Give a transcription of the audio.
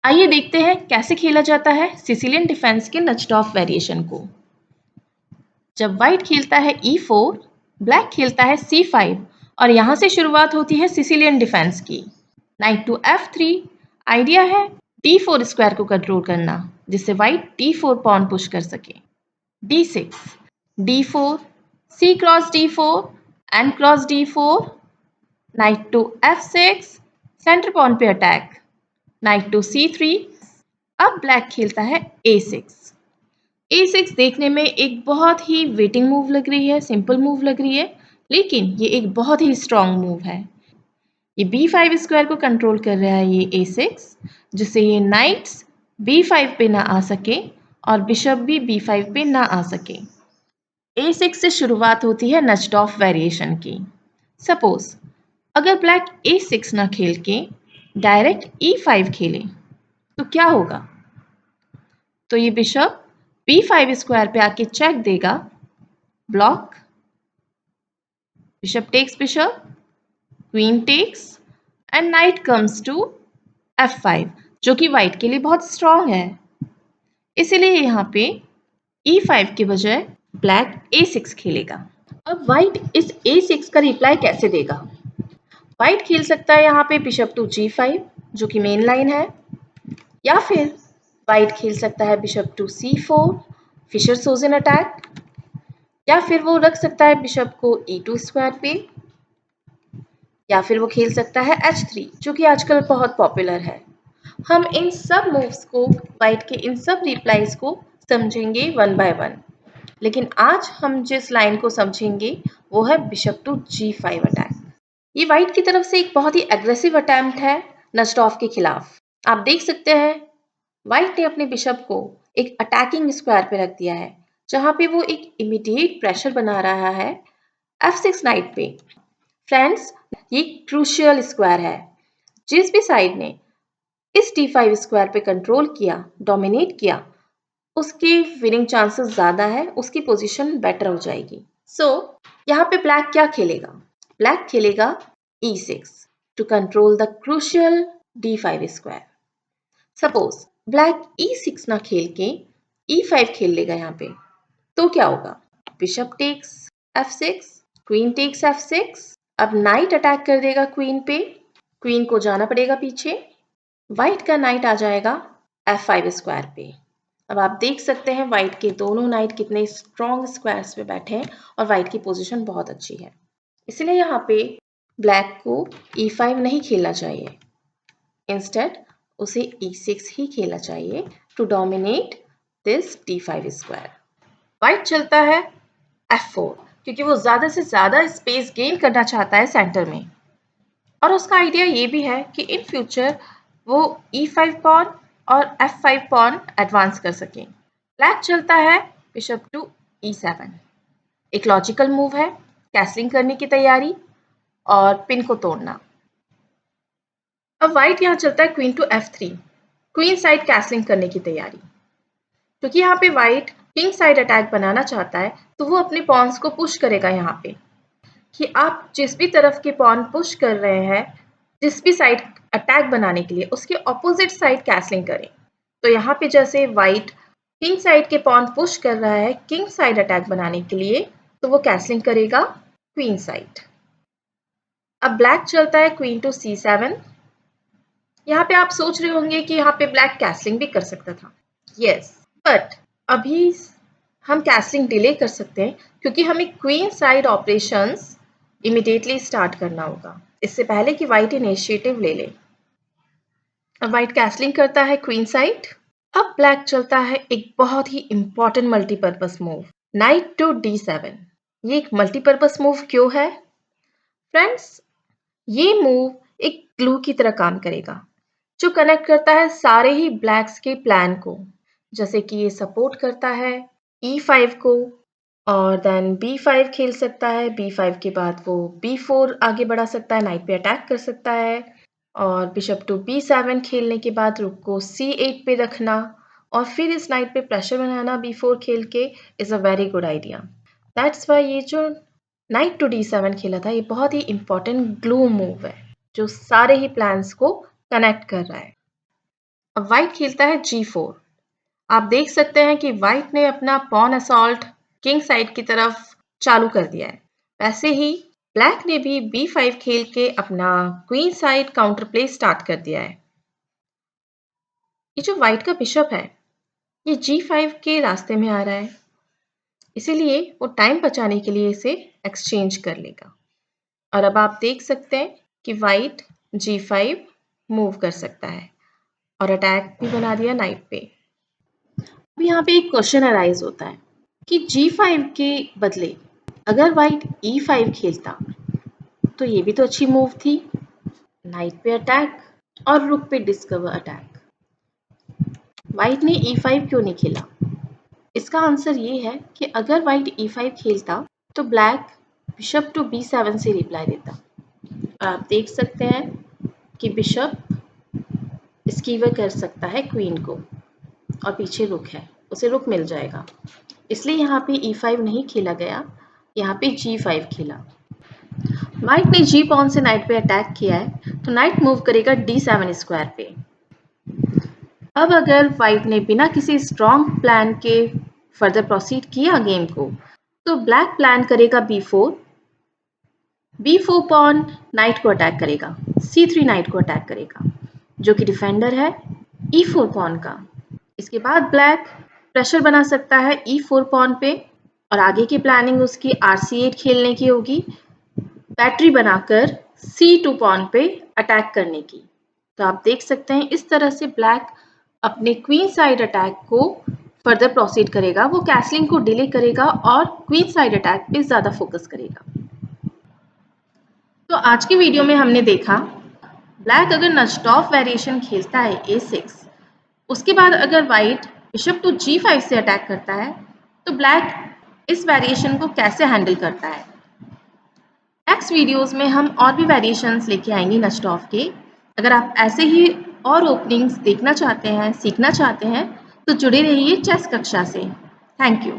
आइए देखते हैं कैसे खेला जाता है सिसिलियन डिफेंस के नच्ड ऑफ वेरिएशन को। जब व्हाइट खेलता है E4, ब्लैक खेलता है C5 और यहाँ से शुरुआत होती है सिसिलियन डिफेंस की। नाइट टू F3 आइडिया है D4 स्क्वायर को कंट्रोल करना, जिससे व्हाइट D4 पॉन पुश कर सके। D6, D4, C cross D4, N cross D4, knight to F6, centre pawn पे अटैक, नाइट टू C3। अब ब्लैक खेलता है A6। A6 देखने में एक बहुत ही वेटिंग मूव लग रही है, सिंपल मूव लग रही है, लेकिन ये एक बहुत ही स्ट्रॉन्ग मूव है। ये B5 स्क्वायर को कंट्रोल कर रहा है ये A6, जिससे ये नाइट्स B5 पे ना आ सके और बिशप भी B5 पे ना आ सके। A6 से शुरुआत होती है नच्ड ऑफ वेरिएशन की। सपोज अगर ब्लैक A6 ना खेल के डायरेक्ट E5 खेले तो क्या होगा? तो ये बिशप B5 स्क्वायर पे आके चेक देगा, block, bishop takes bishop, queen takes and knight comes to F5, जो कि व्हाइट के लिए बहुत स्ट्रांग है। इसीलिए यहाँ पे E5 के बजाय ब्लैक A6 खेलेगा। अब व्हाइट इस A6 का रिप्लाई कैसे देगा? व्हाइट खेल सकता है यहाँ पे बिशप टू G5, जो कि मेन लाइन है, या फिर व्हाइट खेल सकता है बिशप टू C4, फिशर सोजन अटैक, या फिर वो रख सकता है बिशप को E2 स्क्वायर पे, या फिर वो खेल सकता है H3, जो कि आजकल बहुत पॉपुलर है। हम इन सब मूव्स को, व्हाइट के इन सब रिप्लाईज को समझेंगे वन बाय वन, लेकिन आज हम जिस लाइन को समझेंगे वो है बिशप टू G5 अटैक। ये व्हाइट की तरफ से एक बहुत ही एग्रेसिव अटेम्प्ट है नच्ड ऑफ के खिलाफ। आप देख सकते हैं व्हाइट ने अपने बिशप को एक अटैकिंग स्क्वायर पे रख दिया है, जहां पे वो एक इमीडिएट प्रेशर बना रहा है F6 नाइट पे। फ्रेंड्स, ये क्रूशियल स्क्वायर है। जिस भी साइड ने इस D5 स्क्वायर पे कंट्रोल किया, डोमिनेट किया, उसके विनिंग चांसेस ज़्यादा है, उसकी पोजीशन बेटर हो जाएगी। यहाँ पे ब्लैक क्या खेलेगा? ब्लैक खेलेगा E6 to control the crucial D5 square. Suppose black E6 ना खेल के E5 खेल लेगा यहाँ पे, तो क्या होगा? Bishop takes F6, queen takes F6। अब नाइट अटैक कर देगा क्वीन पे, क्वीन को जाना पड़ेगा पीछे, व्हाइट का नाइट आ जाएगा F5 स्क्वायर पे। अब आप देख सकते हैं व्हाइट के दोनों नाइट कितने स्ट्रॉन्ग स्क्वायर्स पे बैठे हैं और व्हाइट की पोजीशन बहुत अच्छी है। इसलिए यहाँ पे ब्लैक को E5 नहीं खेलना चाहिए, इंस्टेड उसे E6 ही खेलना चाहिए to dominate this D5 square. White चलता है F4, क्योंकि वो ज़्यादा से ज़्यादा स्पेस गेन करना चाहता है सेंटर में, और उसका आइडिया ये भी है कि इन फ्यूचर वो E5 पॉन और F5 पॉन एडवांस कर सकें। ब्लैक चलता है बिशप टू E7, एक लॉजिकल मूव है, कैसलिंग करने की तैयारी और पिन को तोड़ना। अब व्हाइट यहाँ चलता है queen to F3, queen side castling करने की तैयारी। क्योंकि यहाँ पे व्हाइट किंग साइड अटैक बनाना चाहता है, तो वो अपने पॉन्स को पुश करेगा यहाँ पे, कि आप जिस भी तरफ के पॉन पुश कर रहे हैं, जिस भी साइड अटैक बनाने के लिए, उसके ऑपोजिट साइड कैसलिंग करें। तो यहाँ पे जैसे व्हाइट किंग साइड के पॉन पुश कर रहा है किंग साइड अटैक बनाने के लिए, तो वो कैसलिंग करेगा क्वीन साइड। अब ब्लैक चलता है क्वीन टू C7। यहाँ पे आप सोच रहे होंगे कि यहाँ पे ब्लैक कैसलिंग भी कर सकता था। यस, बट अभी हम कैसलिंग डिले कर सकते हैं, क्योंकि हमें queen side operations immediately start करना होगा, इससे पहले कि व्हाइट इनिशिएटिव ले ले। अब व्हाइट कैसलिंग करता है क्वीन साइड। अब ब्लैक चलता है एक बहुत ही important multipurpose move, knight to D7। ये एक मल्टीपर्पस मूव क्यों है? फ्रेंड्स, ये मूव एक ग्लू की तरह काम करेगा, जो कनेक्ट करता है सारे ही ब्लैक्स के प्लान को। जैसे कि ये सपोर्ट करता है E5 को, और देन B5 खेल सकता है, B5 के बाद वो B4 आगे बढ़ा सकता है, नाइट पे अटैक कर सकता है, और बिशप टू B7 खेलने के बाद रुक को C8 पे रखना और फिर इस नाइट पे प्रेशर बनाना B4 खेल के is a very good idea. That's why ये जो नाइट टू D7 खेला था, ये बहुत ही इंपॉर्टेंट ग्लू मूव है, जो सारे ही प्लान्स को कनेक्ट कर रहा है। अब वाइट खेलता है G4। आप देख सकते हैं कि वाइट ने अपना पॉन असॉल्ट किंग साइड की तरफ चालू कर दिया है। वैसे ही ब्लैक ने भी B5 खेल के अपना queen side counter play start कर दिया है। ये जो वाइट का बिशप है ये G5 के रास्ते में आ रहा है, इसीलिए वो टाइम बचाने के लिए इसे एक्सचेंज कर लेगा। और अब आप देख सकते हैं कि वाइट G5 मूव कर सकता है और अटैक भी बना दिया नाइट पे। अब यहाँ पे एक क्वेश्चन अराइज होता है कि G5 के बदले अगर वाइट E5 खेलता तो ये भी तो अच्छी मूव थी। नाइट पे अटैक और रुक पे डिस्कवर अटैक। वाइट ने E5 क्यों नहीं खेला? इसका आंसर ये है कि अगर वाइट E5 खेलता तो ब्लैक बिशप टू B7 से रिप्लाई देता। और आप देख सकते हैं कि बिशप स्कीवर कर सकता है क्वीन को और पीछे रुक है, उसे रुक मिल जाएगा। इसलिए यहाँ पे E5 नहीं खेला गया, यहाँ पे G5 खेला। वाइट ने G पॉन से नाइट पे अटैक किया है तो नाइट मूव करेगा D7 स्क्वायर पे। अब अगर वाइट ने बिना किसी स्ट्रॉन्ग प्लान के फर्दर प्रोसीड किया गेम को तो ब्लैक प्लान करेगा B4। B4 पॉन नाइट को अटैक करेगा, C3 नाइट को अटैक करेगा जो कि डिफेंडर है E4 पॉन का। इसके बाद ब्लैक प्रेशर बना सकता है E4 पॉन पे और आगे की प्लानिंग उसकी RC8 खेलने की होगी, बैटरी बनाकर C2 पॉन पे अटैक करने की। तो आप देख सकते हैं इस तरह से ब्लैक अपने क्वीन साइड अटैक को फर्दर प्रोसीड करेगा। वो कैसलिंग को डिले करेगा और क्वीन साइड अटैक पे ज़्यादा फोकस करेगा। तो आज की वीडियो में हमने देखा ब्लैक अगर नस्टॉफ वेरिएशन खेलता है A6, उसके बाद अगर वाइट बिशप टू G5 से अटैक करता है तो ब्लैक इस वेरिएशन को कैसे हैंडल करता है। नेक्स्ट वीडियोस में हम और भी वेरिएशंस लेके आएंगे नस्टॉफ के। अगर आप ऐसे ही और ओपनिंग्स देखना चाहते हैं, सीखना चाहते हैं तो जुड़े रहिए चेस कक्षा से। Thank you.